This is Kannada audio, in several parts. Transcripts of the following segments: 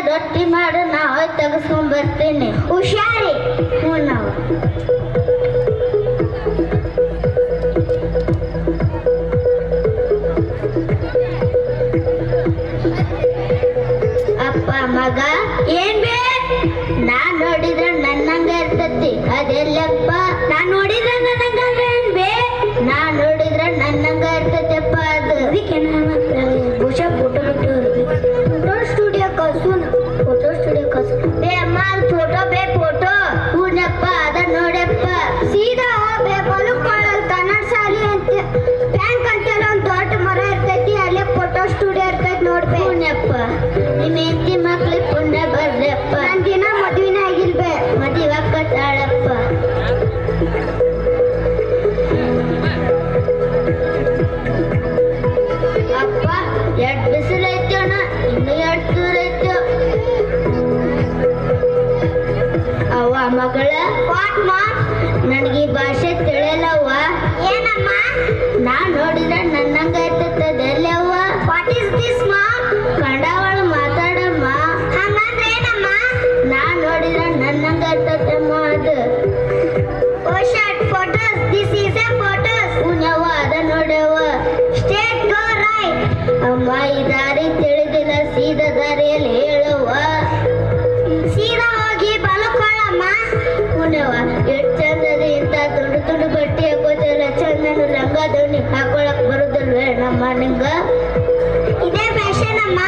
ರೊಟ್ಟಿ ಮಾಡು, ನಾ ಹೋಗಿ ತೆಗೆಸ್ಕೊಂಡ್ ಬರ್ತೇನೆ. ಹುಷಾರಿ. ಹ್ಞೂ ನಾವು ಅಪ್ಪ ಮಗ ಏನ್ ಬೇ? ನಾನ್ ನೋಡಿದ್ರ ನನ್ನಂಗ ಇರ್ತತಿ, ಅದೆಲ್ಲಪ್ಪ? ನಾನ್ ನೋಡಿದ್ರ ನನ್ನಂಗ ಏನ್ ಬೇ? ನಾನ್ ನೋಡಿದ್ರ ನನ್ನಂಗ ಇರ್ತೈತಪ್ಪ ಅದು. ಅದಕ್ಕೆ ಬಹುಶಃ ಫೋಟೋ ಫೋಟೋ ಸ್ಟುಡಿಯೋ ಕಳ್ಸು, ಫೋಟೋ ಸ್ಟುಡಿಯೋ ಕಳ್ಸು. ಬೇ ಅಮ್ಮ ಫೋಟೋ ಬೇ ಫೋಟೋ. ಹೂನಪ್ಪ ಅದ ನೋಡಪ್ಪ. ಸೀದಾ ಬೇ ಬಲುಕೊಳ್ಳಲ್ ಕನ್ನಡ ಶಾಲೆ ಅಂತ ಬ್ಯಾಂಕ್ ಅಂತೆಲ್ಲ ಒಂದು ದೊಡ್ಡ ಮರ ಇರ್ತೈತಿ, ಅಲ್ಲೇ ಫೋಟೋ ಸ್ಟುಡಿಯೋ ಇರ್ತೈತಿ ನೋಡ್ಬೇ. ಹೂನಪ್ಪ ನಿಮ್ಮ ಹೆಂಡತಿ ಮಕ್ಳಿಗೆ ಪುಣ್ಯ ಬರ್ರಪ್ಪ. ನನ್ ದಿನ ಮದ್ವಿನ ಆಗಿಲ್ಬೇ, ಮದುವೆ ಆಕತ್ತಾಳಪ್ಪ. ಅಪ್ಪ ಎಷ್ಟ್ ಬಿಸಿಲು ಐತಿ ಅಣ್ಣ, ಇನ್ನು ಎಷ್ಟ್ ದೂರ ಐತಿ. ಅವ್ವ ಮಗಳ ವಾಟ್ಮ ನನಗೆ ಈ ಭಾಷೆ ತಿಳಿಯಲ್ಲವ್ವ. ಏನಮ್ಮ? ನಾ ನೋಡಿದ್ರ ನನ್ನಂಗ ಇರ್ತದಲ್ಲವ್ವ. ವಾಟ್ ಇಸ್ ದಿಸ್ ಮಾ? ಕನ್ನಡವಳ ಮಾತಾಡಮ್ಮ. ಹಂಗಂದ್ರೆ ಏನಮ್ಮ? ನಾ ನೋಡಿದ್ರ ನನ್ನಂಗ ಇರ್ತದಮ್ಮ ಅದು. ಓ short photos, this is a photos. ಹೂನವ್ವ ಅದ ನೋಡವ್ವ. Straight go right. ಅಮ್ಮ ಈ ದಾರಿ ತಿಳಿದಿಲ್ಲ, ಸೀದಾ ದಾರಿಯಲ್ಲಿ ಹೇಳುವ. ಸೀದಾ ಹೋಗಿ ಬಲಕೊಳ್ಳಮ್ಮ. ಹೂನವ್ವ ಎಷ್ಟು ಚಂದದ ಇಂಥ ದೊಡ್ಡ ದೊಡ್ಡ ಬಟ್ಟೆ ಹಾಕೋದಲ್ಲ, ಚಂದನು ಲಂಗ ದೋಣಿ ಹಾಕೊಳಕ್ ಬರುದಿಲ್ವೇ ನಮ್ಮ ನಿಂಗ? ಇದೇ ಫ್ಯಾಷನ್ ಅಮ್ಮ.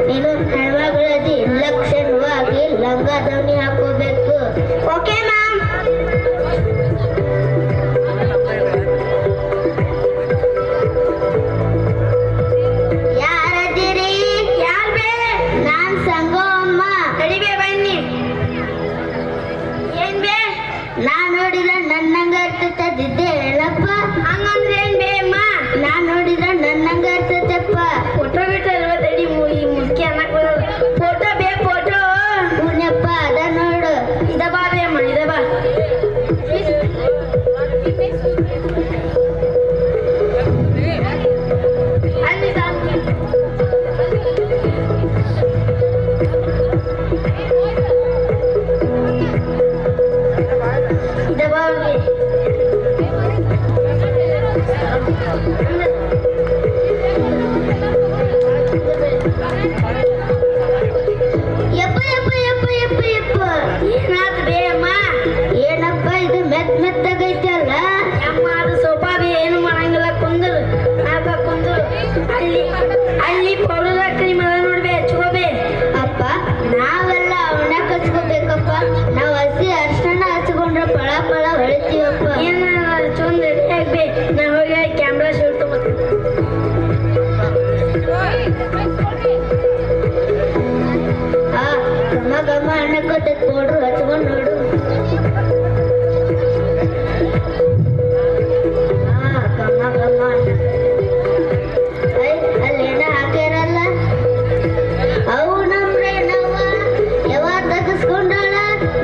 ನೀನು ಹೆಣ್ಮಗಳದಿ ಲಕ್ಷಣವಾಗಿ ಲಂಗ ದೋಣಿ ಹಾಕೋಬೇಕು. Okay ma'am. ಯಾರದಿರಿ? ಯಾರ್ ಬೇ? ನಾನ್ ಸಂಗೋ ಅಮ್ಮ. ಕಡಿಬೇ ಬನ್ನಿ. ಏನ್ ಬೇ? ನಾ ನೋಡಿದ್ರ ನನ್ನಂಗ ಇರ್ತದಿದ್ದೆ ಹೇಳಪ್ಪ. ಹಂಗಂದ್ರೆ ಏನ್ ಬೇ ಅಮ್ಮ? ನಾ ನೋಡಿದ್ರ ನನ್ನಂಗ ಇರ್ತದಪ್ಪ. ಫೋಟೋ ಬಿಟ್ಟಲ್ವ ತಡಿ, ಈ ಮುಖ್ಯ ಅನ್ನಕ್ ಬರೋದು. ಫೋಟೋ ಬೇ ಫೋಟೋ. ಹೂನಪ್ಪ ಅದ ನೋಡು. ಇದ ಬಾ ಬೇ ಅಮ್ಮ, ಇದ ಬಾ. ಅಲ್ಲಿ ಇದ ಬಾ ಬೇ. ಯಪ್ಪ ಯಪ್ಪ ಯಪ್ಪ ಯಪ್ಪ ಯಪ್ಪ. ಏನಾದ ಬೇ ಅಮ್ಮ? ಏನಪ್ಪ ಇದು ಮೆತ್ ಮೆತ್ತಗೈತಲ್ಲ? ಅಮ್ಮ ಅದು ಸೋಫಾ ಬೇ, ಏನು ಮಾಡಂಗಿಲ್ಲ, ಕುಂದ್ರು ಆಗ ಕುಂದ್ರು. ಅಲ್ಲಿ ಅಲ್ಲಿ ಪೌಡರ್ ಹಾಕಿ ಮರ ನೋಡ್ಬೇ, ಹಚ್ಕೋಬೇ. ಅಪ್ಪ ನಾವೆಲ್ಲ ಅವನ್ನ ಹಚ್ಕೋಬೇಕಪ್ಪ. ನಾವು ಹಸಿ ಅರ್ಶನ ಹಚ್ಕೊಂಡ್ರೆ ಪಳ ಪಳ ಹೊಳಿತೀವಪ್ಪ. ಏನ ಚಂದ ಬೇ, ನಾ ಹೋಗಿ ಕ್ಯಾಮ್ರಾ ಶೂಟ್ ತಗೋತೀನಿ. ಗಮ ಗಮ ಅನ್ನಕೋತೈತಿ, ಪೌಡ್ರು ಹಚ್ಕೊಂಡ್ ನೋಡು. ಗಮ ಅಲ್ಲೇನ ಹಾಕ್ಯಾರಲ್ಲ ಅವು ನಮ್ರೇನವ್ವ ಯಾವಾಗ ತೆಗೆಸ್ಕೊಂಡಾಳ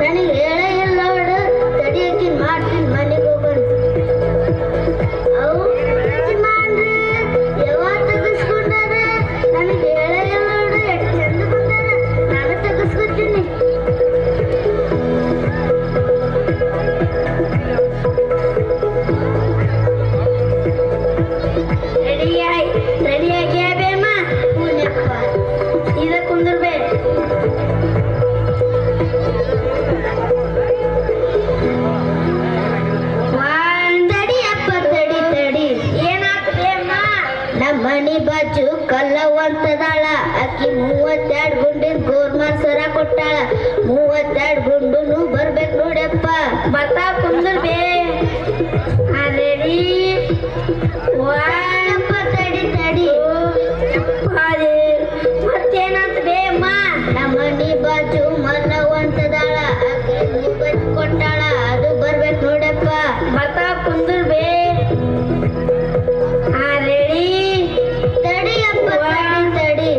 ನನಗೆ ಹೇಳೇ ಇಲ್ಲ ನೋಡು ತಡಿಯಕಿನ್ ಮಾಡ್ತೀನಿ ಮನೆಗೆ ಹೋಗೋಣ ಅವು ಯಜಮಾನ್ರೆ ಯಾವಾಗ ತೆಗೆಸ್ಕೊಂಡಾರ ನನಗೆ ಹೇಳೇ ಇಲ್ಲ ನೋಡು ಎಷ್ಟು ಚಂದ ಬಂದಾರ ನಾನು ತೆಗೆಸ್ಕೊತೀನಿ ರೆಡಿಯಾಗಿ ಬೇಮ ಹೂನಪ್ಪ ಇದ ಕುಂದ್ರಬೇ ತಡಿಯಪ್ಪ ತಡಿ ಏನಾಗ್ತೇಮ್ಮ ನಮ್ಮ ಮನಿ ಬಾಜು ಕಲ್ಲವಂತದಾಳ ಅಕ್ಕಿ 32 ಗುಂಡಿನ ಗೋರ್ಮಾರ್ ಸರ ಕೊಟ್ಟಾಳ 32 ಗುಂಡುನು ಬರ್ಬೇಕು ನೋಡಪ್ಪ ಬರ್ತಾ ಕುಂದ್ರಬೇ ರೆಡಿ ತಡಿ ಮತ್ತೇನಂತ ಬೇಮ್ಮ ನಮ್ಮ ಮನಿ ಬಾಜು ಮಲ್ಲವಂತದಾಳ ಆಕೆ ಮೂವತ್ ಕೊಟ್ಟಾಳ ಅದು ಬರ್ಬೇಕು ನೋಡಪ್ಪ ಬರ್ತಾ ಕುಂದ್ರ ಬೇ ರೆಡಿ ತಡಿಯಪ್ಪ ತಡಿ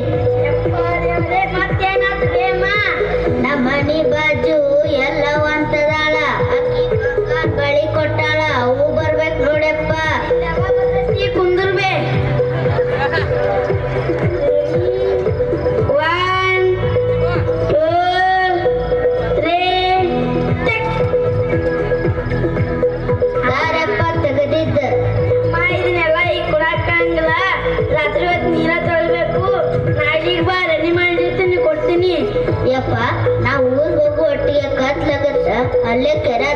ಮತ್ತೇನಂತ ಬೇಮ್ಮ ನಮ್ಮ ಮನಿ ಬಾಜು ಎಲ್ಲವಂತದಾಳ ಆಕಿ ಬಂಗಾರ ಬಳಿ ಕೊಟ್ಟಾಳ ಅವು ಬರ್ಬೇಕು ನೋಡಪ್ಪ ಕುಂದ್ರಬೇ 1 2 3 ಯಾರಪ್ಪ ತೆಗೆದಿದ್ದ ಇದನ್ನೆಲ್ಲ ಈಗ ಕೊಡಕ್ಕಾಗಂಗಿಲ್ಲ ರಾತ್ರಿ ಹೊತ್ತು ನೀರ ತೊಳಿಬೇಕು ನಾಳೆಗೆ ಬಾ ರೆಡಿ ಮಾಡಿರ್ತೀನಿ ಕೊಡ್ತೀನಿ ಯಪ್ಪ ನಾವು ಊರಿಗೆ ಹೋಗು ಒಟ್ಟಿಗೆ ಕತ್ಲಾಗತ್ತ ಅಲ್ಲೇ ಕೆರೆ